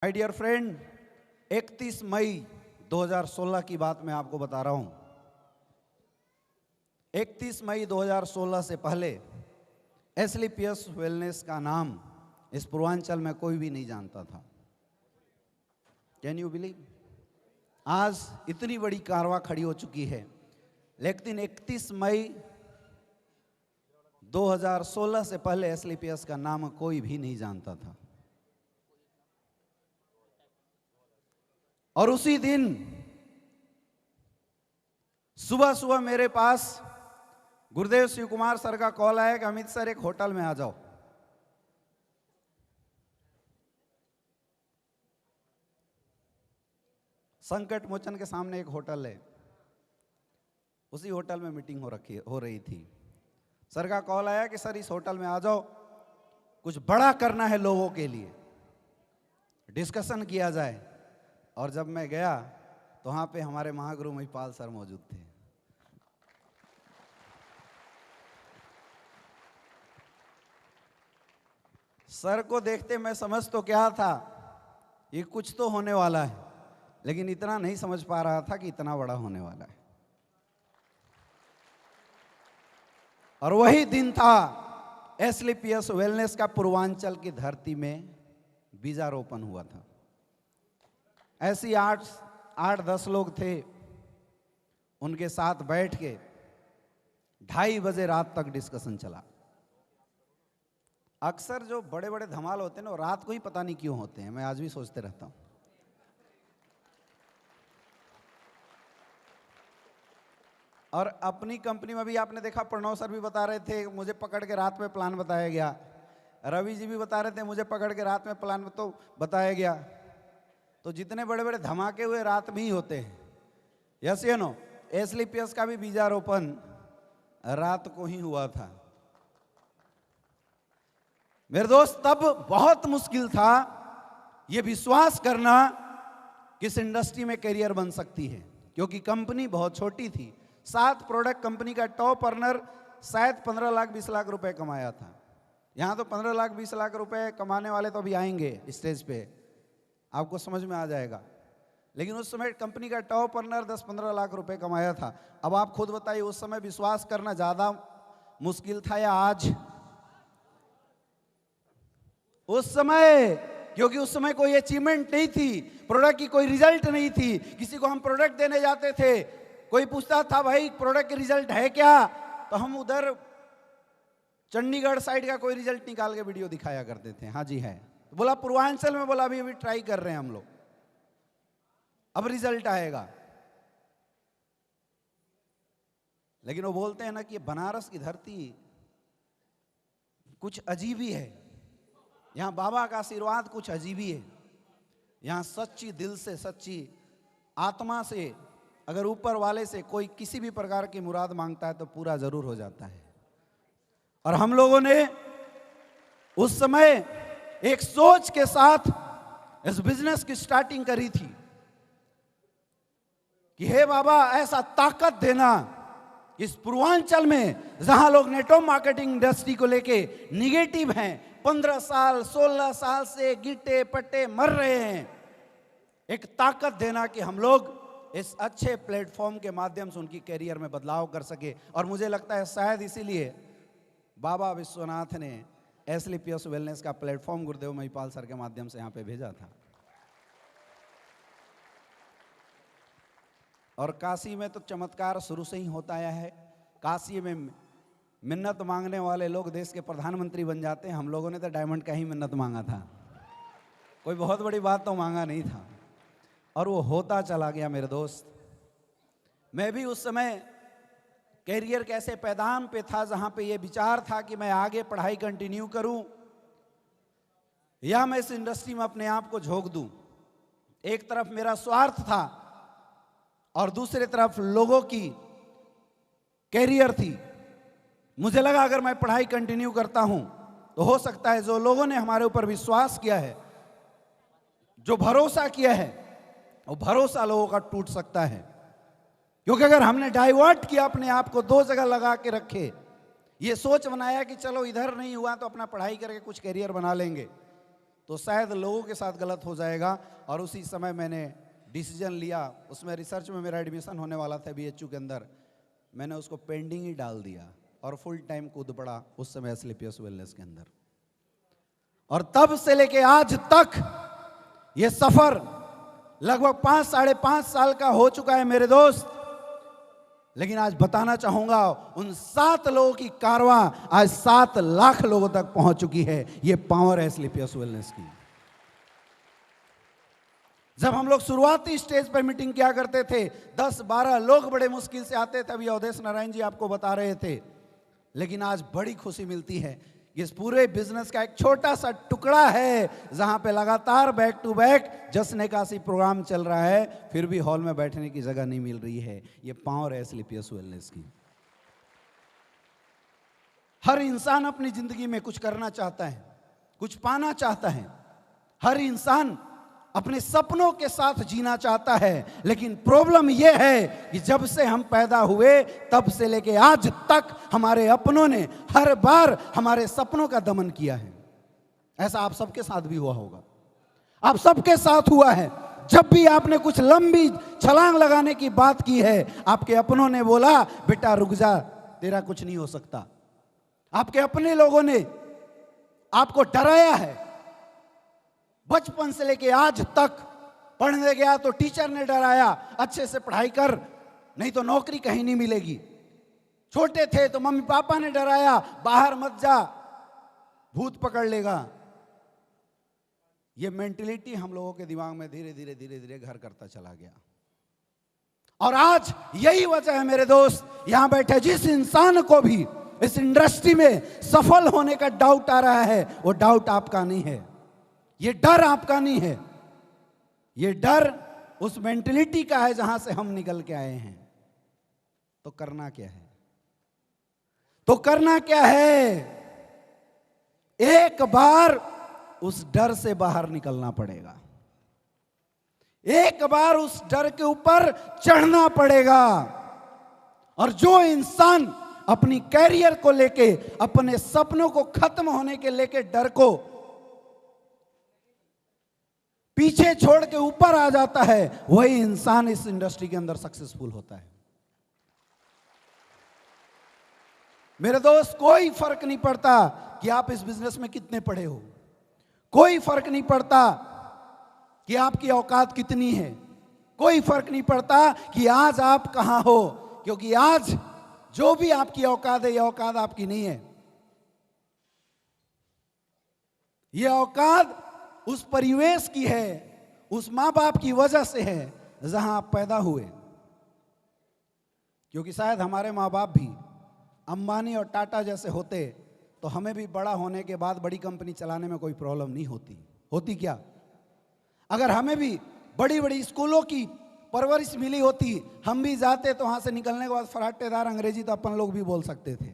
My dear friend, 31 मई 2016 की बात मैं आपको बता रहा हूं। 31 मई 2016 से पहले एसलीपीएस वेलनेस का नाम इस पूर्वांचल में कोई भी नहीं जानता था। Can you believe? आज इतनी बड़ी कारवां खड़ी हो चुकी है, लेकिन 31 मई 2016 से पहले एसलीपीएस का नाम कोई भी नहीं जानता था। और उसी दिन सुबह सुबह मेरे पास गुरुदेव शिव कुमार सर का कॉल आया कि अमित सर एक होटल में आ जाओ। संकट मोचन के सामने एक होटल है, उसी होटल में मीटिंग हो रही थी। सर का कॉल आया कि सर इस होटल में आ जाओ, कुछ बड़ा करना है लोगों के लिए, डिस्कशन किया जाए। और जब मैं गया तो वहां पे हमारे महागुरु महिपाल सर मौजूद थे। सर को देखते मैं समझ तो क्या था, ये कुछ तो होने वाला है, लेकिन इतना नहीं समझ पा रहा था कि इतना बड़ा होने वाला है। और वही दिन था एसलीपीएस वेलनेस का पूर्वांचल की धरती में बीजारोपण हुआ था। ऐसी 8-10 लोग थे, उनके साथ बैठ के 2:30 बजे रात तक डिस्कशन चला। अक्सर जो बड़े बड़े धमाल होते हैं ना, रात को ही पता नहीं क्यों होते हैं, मैं आज भी सोचते रहता हूं। और अपनी कंपनी में भी आपने देखा, प्रणव सर भी बता रहे थे, मुझे पकड़ के रात में प्लान बताया गया। रवि जी भी बता रहे थे, मुझे पकड़ के रात में प्लान तो बताया गया। तो जितने बड़े बड़े धमाके हुए रात में ही होते हैं। यस या नो? एसलीपीएस का भी बीजारोपण रात को ही हुआ था। मेरे दोस्त, तब बहुत मुश्किल था यह विश्वास करना कि इस इंडस्ट्री में करियर बन सकती है, क्योंकि कंपनी बहुत छोटी थी। 7 प्रोडक्ट कंपनी का टॉप अर्नर शायद 15 लाख 20 लाख रुपए कमाया था। यहां तो 15 लाख 20 लाख रुपए कमाने वाले तो अभी आएंगे स्टेज पे, आपको समझ में आ जाएगा। लेकिन उस समय कंपनी का टॉप अर्नर 10-15 लाख रुपए कमाया था। अब आप खुद बताइए, उस समय विश्वास करना ज्यादा मुश्किल था या आज? उस समय, क्योंकि उस समय कोई अचीवमेंट नहीं थी, प्रोडक्ट की कोई रिजल्ट नहीं थी। किसी को हम प्रोडक्ट देने जाते थे, कोई पूछता था भाई प्रोडक्ट की रिजल्ट है क्या, तो हम उधर चंडीगढ़ साइड का कोई रिजल्ट निकाल के वीडियो दिखाया करते थे। हाँ जी है, तो बोला पूर्वांचल में, बोला अभी ट्राई कर रहे हैं हम लोग, अब रिजल्ट आएगा। लेकिन वो बोलते हैं ना कि बनारस की धरती कुछ अजीब ही है, यहां बाबा का आशीर्वाद कुछ अजीब ही है। यहां सच्ची दिल से, सच्ची आत्मा से अगर ऊपर वाले से कोई किसी भी प्रकार की मुराद मांगता है तो पूरा जरूर हो जाता है। और हम लोगों ने उस समय एक सोच के साथ इस बिजनेस की स्टार्टिंग करी थी कि हे बाबा, ऐसा ताकत देना इस पूर्वांचल में जहां लोग नेटवर्क मार्केटिंग इंडस्ट्री को लेके निगेटिव हैं, 15 साल 16 साल से गिट्टे पट्टे मर रहे हैं, एक ताकत देना कि हम लोग इस अच्छे प्लेटफॉर्म के माध्यम से उनकी कैरियर में बदलाव कर सके। और मुझे लगता है शायद इसीलिए बाबा विश्वनाथ ने एसलीपीएस वेलनेस का प्लेटफॉर्म गुरुदेव महिपाल सर के माध्यम से यहां पे भेजा था। और काशी में तो चमत्कार शुरू से ही होता आया है। काशी में मिन्नत मांगने वाले लोग देश के प्रधानमंत्री बन जाते हैं। हम लोगों ने तो डायमंड का ही मिन्नत मांगा था, कोई बहुत बड़ी बात तो मांगा नहीं था, और वो होता चला गया। मेरे दोस्त, मैं भी उस समय कैरियर कैसे पैदान पे था, जहां पे ये विचार था कि मैं आगे पढ़ाई कंटिन्यू करूं या मैं इस इंडस्ट्री में अपने आप को झोंक दूं। एक तरफ मेरा स्वार्थ था और दूसरी तरफ लोगों की कैरियर थी। मुझे लगा अगर मैं पढ़ाई कंटिन्यू करता हूं तो हो सकता है जो लोगों ने हमारे ऊपर विश्वास किया है, जो भरोसा किया है, वो भरोसा लोगों का टूट सकता है। क्योंकि अगर हमने डाइवर्ट किया, अपने आप को 2 जगह लगा के रखे, ये सोच बनाया कि चलो इधर नहीं हुआ तो अपना पढ़ाई करके कुछ करियर बना लेंगे, तो शायद लोगों के साथ गलत हो जाएगा। और उसी समय मैंने डिसीजन लिया, उसमें रिसर्च में मेरा एडमिशन होने वाला था बीएचयू के अंदर, मैंने उसको पेंडिंग ही डाल दिया और फुल टाइम कूद पड़ा उस समय एस्क्लेपियस वेलनेस के अंदर। और तब से लेके आज तक ये सफर लगभग 5-5.5 साल का हो चुका है मेरे दोस्त। लेकिन आज बताना चाहूंगा, उन 7 लोगों की कारवां आज 7 लाख लोगों तक पहुंच चुकी है। ये पावर है एस्क्लेपियस वेलनेस की। जब हम लोग शुरुआती स्टेज पर मीटिंग किया करते थे, 10-12 लोग बड़े मुश्किल से आते थे, अभी अवधेश नारायण जी आपको बता रहे थे। लेकिन आज बड़ी खुशी मिलती है, इस पूरे बिजनेस का एक छोटा सा टुकड़ा है जहां पे लगातार बैक टू बैक जश्न एकादशी प्रोग्राम चल रहा है, फिर भी हॉल में बैठने की जगह नहीं मिल रही है। ये पावर है एस्क्लेपियस वेलनेस की। हर इंसान अपनी जिंदगी में कुछ करना चाहता है, कुछ पाना चाहता है। हर इंसान अपने सपनों के साथ जीना चाहता है। लेकिन प्रॉब्लम यह है कि जब से हम पैदा हुए तब से लेके आज तक हमारे अपनों ने हर बार हमारे सपनों का दमन किया है। ऐसा आप सबके साथ भी हुआ होगा, आप सबके साथ हुआ है। जब भी आपने कुछ लंबी छलांग लगाने की बात की है, आपके अपनों ने बोला बेटा रुक जा, तेरा कुछ नहीं हो सकता। आपके अपने लोगों ने आपको डराया है। बचपन से लेके आज तक पढ़ने गया तो टीचर ने डराया, अच्छे से पढ़ाई कर नहीं तो नौकरी कहीं नहीं मिलेगी। छोटे थे तो मम्मी पापा ने डराया, बाहर मत जा, भूत पकड़ लेगा। ये मेंटलिटी हम लोगों के दिमाग में धीरे धीरे घर करता चला गया। और आज यही वजह है मेरे दोस्त, यहां बैठे जिस इंसान को भी इस इंडस्ट्री में सफल होने का डाउट आ रहा है, वो डाउट आपका नहीं है, ये डर आपका नहीं है। ये डर उस मेंटलिटी का है जहां से हम निकल के आए हैं। तो करना क्या है? तो करना क्या है? एक बार उस डर से बाहर निकलना पड़ेगा, एक बार उस डर के ऊपर चढ़ना पड़ेगा। और जो इंसान अपनी कैरियर को लेके, अपने सपनों को खत्म होने के लेके डर को पीछे छोड़ के ऊपर आ जाता है, वही इंसान इस इंडस्ट्री के अंदर सक्सेसफुल होता है। मेरे दोस्त, कोई फर्क नहीं पड़ता कि आप इस बिजनेस में कितने पढ़े हो, कोई फर्क नहीं पड़ता कि आपकी औकात कितनी है, कोई फर्क नहीं पड़ता कि आज आप कहां हो, क्योंकि आज जो भी आपकी औकात है, यह औकात आपकी नहीं है। यह औकात उस परिवेश की है, उस मां बाप की वजह से है जहां आप पैदा हुए। क्योंकि शायद हमारे मां बाप भी अंबानी और टाटा जैसे होते तो हमें भी बड़ा होने के बाद बड़ी कंपनी चलाने में कोई प्रॉब्लम नहीं होती क्या? अगर हमें भी बड़ी बड़ी स्कूलों की परवरिश मिली होती, हम भी जाते तो वहां से निकलने के बाद फराटेदार अंग्रेजी तो अपन लोग भी बोल सकते थे,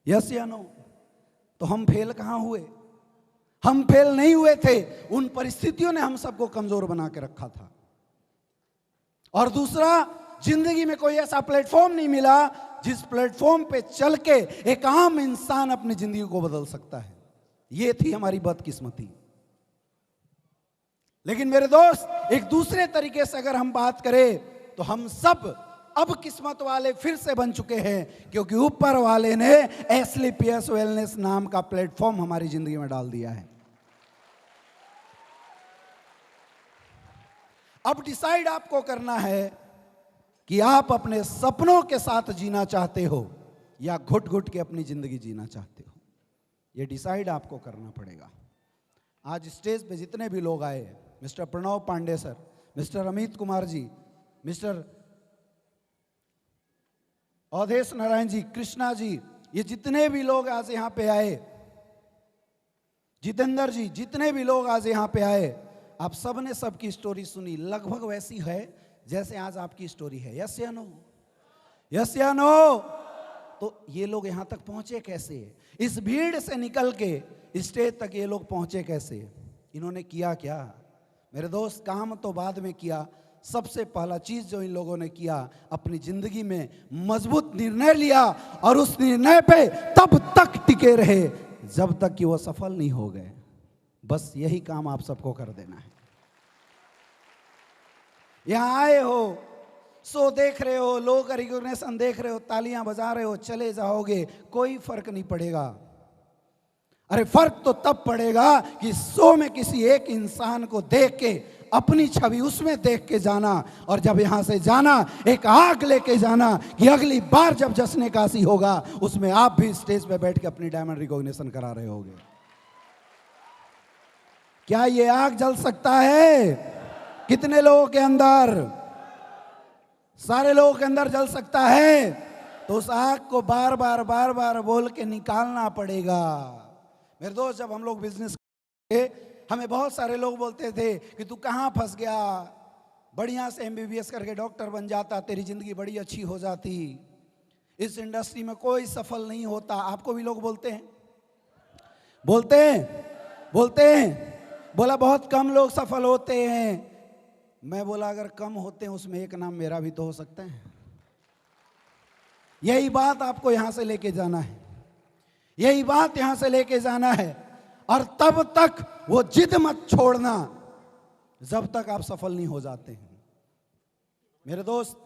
यस या नो। तो हम फेल कहां हुए? हम फेल नहीं हुए थे, उन परिस्थितियों ने हम सबको कमजोर बना के रखा था। और दूसरा, जिंदगी में कोई ऐसा प्लेटफॉर्म नहीं मिला जिस प्लेटफॉर्म पे चल के एक आम इंसान अपनी जिंदगी को बदल सकता है। ये थी हमारी बदकिस्मती। लेकिन मेरे दोस्त, एक दूसरे तरीके से अगर हम बात करें तो हम सब अब किस्मत वाले फिर से बन चुके हैं, क्योंकि ऊपर वाले ने एस्क्लेपियस वेलनेस नाम का प्लेटफॉर्म हमारी जिंदगी में डाल दिया है। अब डिसाइड आपको करना है कि आप अपने सपनों के साथ जीना चाहते हो या घुट घुट के अपनी जिंदगी जीना चाहते हो। यह डिसाइड आपको करना पड़ेगा। आज स्टेज पे जितने भी लोग आए, mister Pranav Pandey sir, mister Amit Kumar ji, mister Awadhesh Narayan ji, Krishna ji, ये जितने भी लोग आज यहाँ पे आए, जितेंद्र जी, जितने भी लोग आज यहाँ पे आए, आप सब ने सबकी स्टोरी सुनी, लगभग वैसी है जैसे आज आपकी स्टोरी है। यस या नो? यस या नो? तो ये लोग यहाँ तक पहुंचे कैसे? इस भीड़ से निकल के स्टेज तक ये लोग पहुंचे कैसे? इन्होंने किया क्या? मेरे दोस्त, काम तो बाद में किया, सबसे पहला चीज जो इन लोगों ने किया, अपनी जिंदगी में मजबूत निर्णय लिया और उस निर्णय पे तब तक टिके रहे जब तक कि वो सफल नहीं हो गए। बस यही काम आप सबको कर देना है। यहां आए हो, शो देख रहे हो, लो का रिकॉग्निशन देख रहे हो, तालियां बजा रहे हो, चले जाओगे, कोई फर्क नहीं पड़ेगा। अरे फर्क तो तब पड़ेगा कि शो में किसी एक इंसान को देख के अपनी छवि उसमें देख के जाना, और जब यहां से जाना एक आग लेके जाना कि अगली बार जब जश्न काशी होगा उसमें आप भी स्टेज पे बैठ के अपनी डायमंड रिकॉग्निशन करा रहे होगे। क्या ये आग जल सकता है? कितने लोगों के अंदर? सारे लोगों के अंदर जल सकता है। तो उस आग को बार बार बोल के निकालना पड़ेगा। मेरे दोस्त, जब हम लोग बिजनेस हमें बहुत सारे लोग बोलते थे कि तू कहाँ फंस गया, बढ़िया से MBBS करके डॉक्टर बन जाता, तेरी जिंदगी बड़ी अच्छी हो जाती, इस इंडस्ट्री में कोई सफल नहीं होता। आपको भी लोग बोलते हैं? बोलते हैं। बोला बहुत कम लोग सफल होते हैं। मैं बोला अगर कम होते हैं उसमें एक नाम मेरा भी तो हो सकता है। यही बात आपको यहां से लेके जाना है, यही बात यहां से लेके जाना है। और तब तक वो जिद मत छोड़ना जब तक आप सफल नहीं हो जाते हैं। मेरे दोस्त,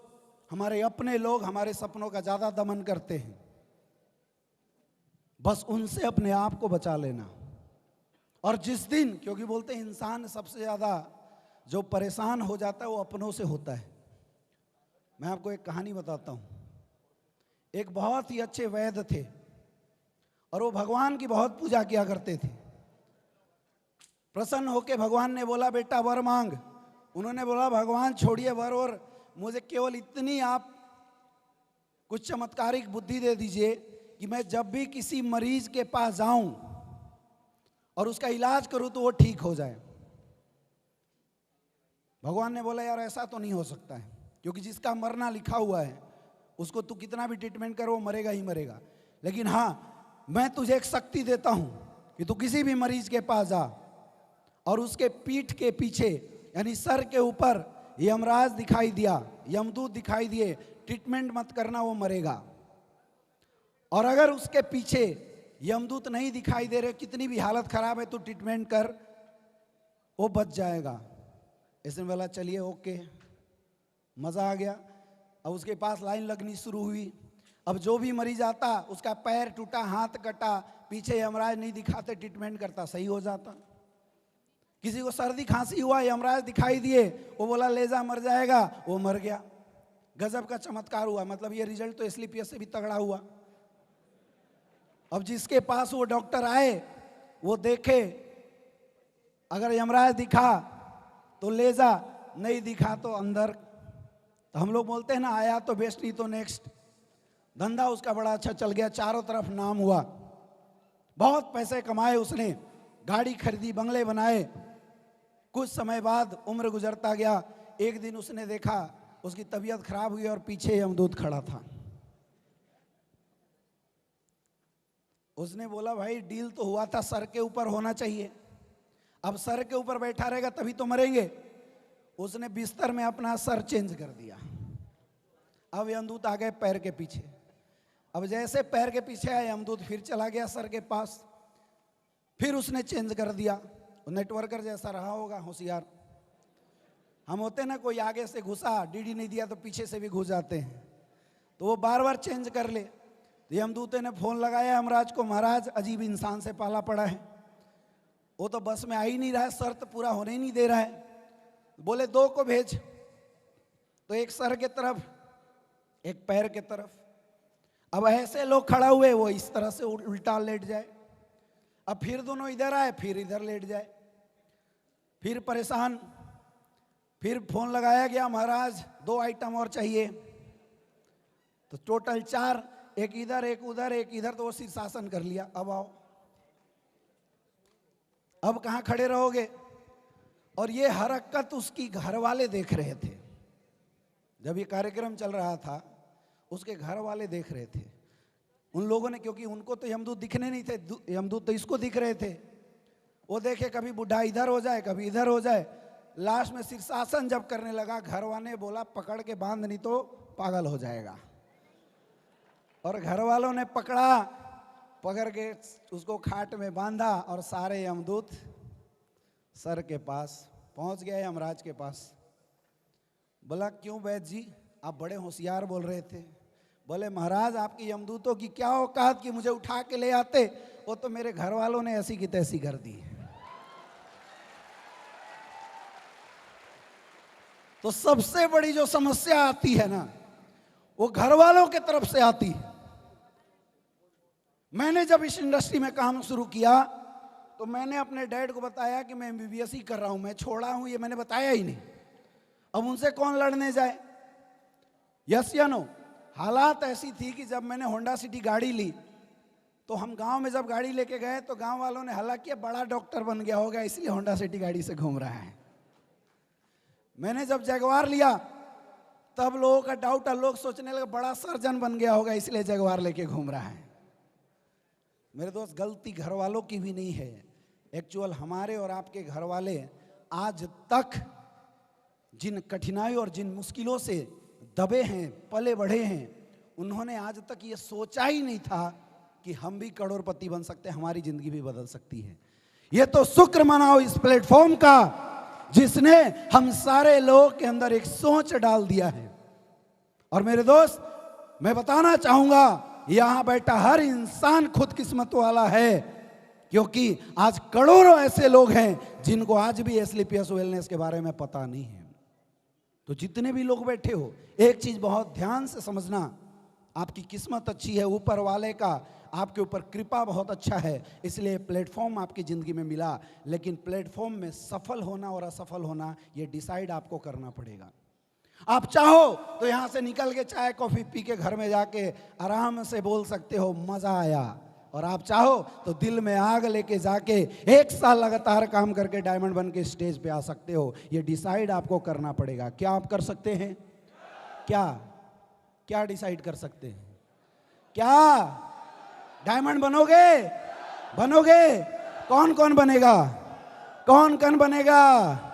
हमारे अपने लोग हमारे सपनों का ज्यादा दमन करते हैं, बस उनसे अपने आप को बचा लेना। और जिस दिन, क्योंकि बोलते हैं इंसान सबसे ज्यादा जो परेशान हो जाता है वो अपनों से होता है। मैं आपको एक कहानी बताता हूं। एक बहुत ही अच्छे वैद्य थे और वो भगवान की बहुत पूजा किया करते थे। प्रसन्न होके भगवान ने बोला बेटा वर मांग। उन्होंने बोला भगवान छोड़िए वर, और मुझे केवल इतनी आप कुछ चमत्कारिक बुद्धि दे दीजिए कि मैं जब भी किसी मरीज के पास जाऊं और उसका इलाज करूं तो वो ठीक हो जाए। भगवान ने बोला यार ऐसा तो नहीं हो सकता है, क्योंकि जिसका मरना लिखा हुआ है उसको तू कितना भी ट्रीटमेंट करो वो मरेगा ही मरेगा। लेकिन हाँ, मैं तुझे एक शक्ति देता हूं कि तू किसी भी मरीज के पास जा और उसके पीठ के पीछे यानी सर के ऊपर यमराज दिखाई दिया, यमदूत दिखाई दिए, ट्रीटमेंट मत करना वो मरेगा। और अगर उसके पीछे यमदूत नहीं दिखाई दे रहे, कितनी भी हालत खराब है तो ट्रीटमेंट कर, वो बच जाएगा। इसने बोला चलिए ओके, मजा आ गया। अब उसके पास लाइन लगनी शुरू हुई। अब जो भी मरीज आता उसका पैर टूटा, हाथ कटा, पीछे यमराज नहीं दिखाते, ट्रीटमेंट करता, सही हो जाता। किसी को सर्दी खांसी हुआ, यमराज दिखाई दिए, वो बोला ले जा मर जाएगा, वो मर गया। गजब का चमत्कार हुआ। मतलब ये रिजल्ट तो SLPS से भी तगड़ा हुआ। अब जिसके पास वो डॉक्टर आए वो देखे, अगर यमराज दिखा तो ले जा, नहीं दिखा तो अंदर। तो हम लोग बोलते हैं ना, आया तो बेस्ट नहीं तो नेक्स्ट। धंधा उसका बड़ा अच्छा चल गया, चारों तरफ नाम हुआ, बहुत पैसे कमाए उसने, गाड़ी खरीदी, बंगले बनाए। कुछ समय बाद उम्र गुजरता गया। एक दिन उसने देखा उसकी तबीयत खराब हुई और पीछे यमदूत खड़ा था। उसने बोला भाई डील तो हुआ था सर के ऊपर होना चाहिए, अब सर के ऊपर बैठा रहेगा तभी तो मरेंगे। उसने बिस्तर में अपना सर चेंज कर दिया। अब यमदूत आ गए पैर के पीछे। अब जैसे पैर के पीछे आए यमदूत फिर चला गया सर के पास, फिर उसने चेंज कर दिया। नेटवर्कर जैसा रहा होगा, होशियार। हम होते ना, कोई आगे से घुसा, डीडी नहीं दिया तो पीछे से भी घुस जाते हैं, तो वो बार बार चेंज कर ले। तो यमदूत ने फोन लगाया यमराज को, महाराज अजीब इंसान से पाला पड़ा है, वो तो बस में आ ही नहीं रहा है, शर्त पूरा होने ही नहीं दे रहा है। बोले दो को भेज। तो एक सर के तरफ, एक पैर के तरफ। अब ऐसे लोग खड़ा हुए, वो इस तरह से उल्टा लेट जाए। अब फिर दोनों इधर आए, फिर इधर लेट जाए, फिर परेशान। फिर फोन लगाया गया, महाराज 2 आइटम और चाहिए। तो टोटल 4, एक इधर एक उधर एक इधर, तो वो शीर्षासन कर लिया। अब आओ, अब कहाँ खड़े रहोगे। और ये हरकत उसकी घर वाले देख रहे थे। जब ये कार्यक्रम चल रहा था उसके घर वाले देख रहे थे। उन लोगों ने, क्योंकि उनको तो यमदूत दिखने नहीं थे, यमदूत तो इसको दिख रहे थे। वो देखे कभी बुढ़ा इधर हो जाए, कभी इधर हो जाए। लास्ट में शीर्षासन जब करने लगा, घर वाले बोला पकड़ के बांध नहीं तो पागल हो जाएगा। और घर वालों ने पकड़ के उसको खाट में बांधा और सारे यमदूत सर के पास पहुंच गया यमराज के पास। बोला क्यों वैद्य जी, आप बड़े होशियार बोल रहे थे। बोले महाराज आपके यमदूतों की क्या औकात कि मुझे उठा के ले आते, वो तो मेरे घर वालों ने ऐसी की तैसी कर दी। तो सबसे बड़ी जो समस्या आती है ना, वो घर वालों के तरफ से आती है। मैंने जब इस इंडस्ट्री में काम शुरू किया तो मैंने अपने डैड को बताया कि मैं MBBS ही कर रहा हूं, मैं छोड़ा हूं, ये मैंने बताया ही नहीं। अब उनसे कौन लड़ने जाए? यस या नो? हालात ऐसी थी कि जब मैंने होंडा सिटी गाड़ी ली तो हम गांव में जब गाड़ी लेके गए तो गांव वालों ने हल्ला किया, बड़ा डॉक्टर बन गया होगा इसलिए होंडा सिटी गाड़ी से घूम रहा है। मैंने जब जगवार लिया तब लोगों का डाउट, लोग सोचने लगे बड़ा सर्जन बन गया होगा इसलिए जगवार लेके घूम रहा है। मेरे दोस्त, गलती घर वालों की भी नहीं है। एक्चुअल हमारे और आपके घर वाले आज तक जिन कठिनाइयों और जिन मुश्किलों से दबे हैं, पले बढ़े हैं, उन्होंने आज तक ये सोचा ही नहीं था कि हम भी करोड़पति बन सकते हैं, हमारी जिंदगी भी बदल सकती है। ये तो शुक्र मनाओ इस प्लेटफॉर्म का जिसने हम सारे लोगों के अंदर एक सोच डाल दिया है। और मेरे दोस्त, मैं बताना चाहूंगा यहां बैठा हर इंसान खुद किस्मत वाला है, क्योंकि आज करोड़ों ऐसे लोग हैं जिनको आज भी एस्क्लेपियस वेलनेस के बारे में पता नहीं है। तो जितने भी लोग बैठे हो, एक चीज बहुत ध्यान से समझना, आपकी किस्मत अच्छी है, ऊपर वाले का आपके ऊपर कृपा बहुत अच्छा है, इसलिए प्लेटफॉर्म आपकी ज़िंदगी में मिला। लेकिन प्लेटफॉर्म में सफल होना और असफल होना ये डिसाइड आपको करना पड़ेगा। आप चाहो तो यहाँ से निकल के चाय कॉफ़ी पी के घर में जाके आराम से बोल सकते हो मज़ा आया, और आप चाहो तो दिल में आग लेके जाके 1 साल लगातार काम करके डायमंड बन के स्टेज पे आ सकते हो। ये डिसाइड आपको करना पड़ेगा। क्या आप कर सकते हैं? क्या क्या डिसाइड कर सकते हैं? क्या डायमंड बनोगे? बनोगे? कौन कौन बनेगा? कौन कौन बनेगा?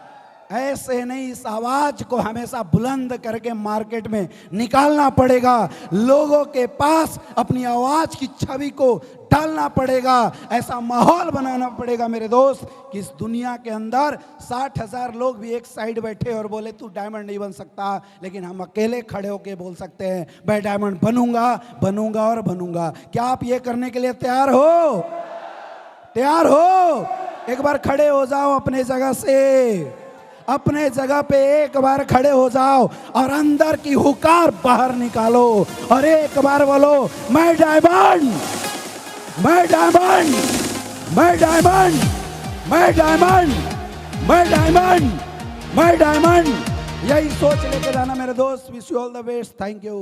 ऐसे नहीं, इस आवाज को हमेशा बुलंद करके मार्केट में निकालना पड़ेगा। लोगों के पास अपनी आवाज की छवि को डालना पड़ेगा। ऐसा माहौल बनाना पड़ेगा मेरे दोस्त कि इस दुनिया के अंदर 60,000 लोग भी एक साइड बैठे और बोले तू डायमंड नहीं बन सकता, लेकिन हम अकेले खड़े होके बोल सकते हैं मैं डायमंड बनूंगा, बनूंगा और बनूंगा। क्या आप ये करने के लिए तैयार हो? तैयार हो? एक बार खड़े हो जाओ अपने जगह से, अपने जगह पे एक बार खड़े हो जाओ और अंदर की हुकार बाहर निकालो और एक बार बोलो मैं डायमंड, मैं डायमंड, मैं डायमंड, मैं डायमंड, मैं डायमंड, मैं डायमंड। यही सोच लेके जाना मेरे दोस्त। Wish you all the best. Thank you.